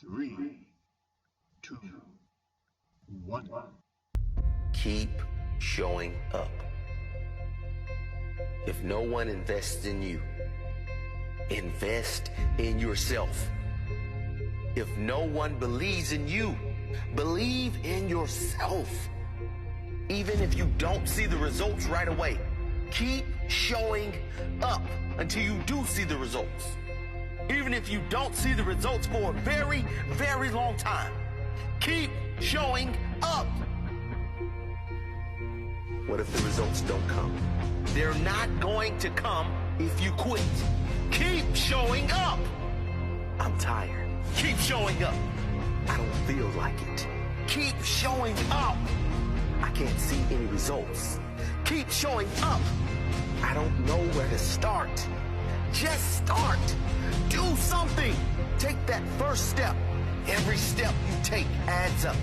Three, two, one. Keep showing up. If no one invests in you, invest in yourself. If no one believes in you, believe in yourself. Even if you don't see the results right away, keep showing up until you do see the results. Even if you don't see the results for a very, very long time, keep showing up. What if the results don't come? They're not going to come if you quit. Keep showing up. I'm tired. Keep showing up. I don't feel like it. Keep showing up. I can't see any results. Keep showing up. I don't know where to start. Just start. Do something. Take that first step. Every step you take adds up.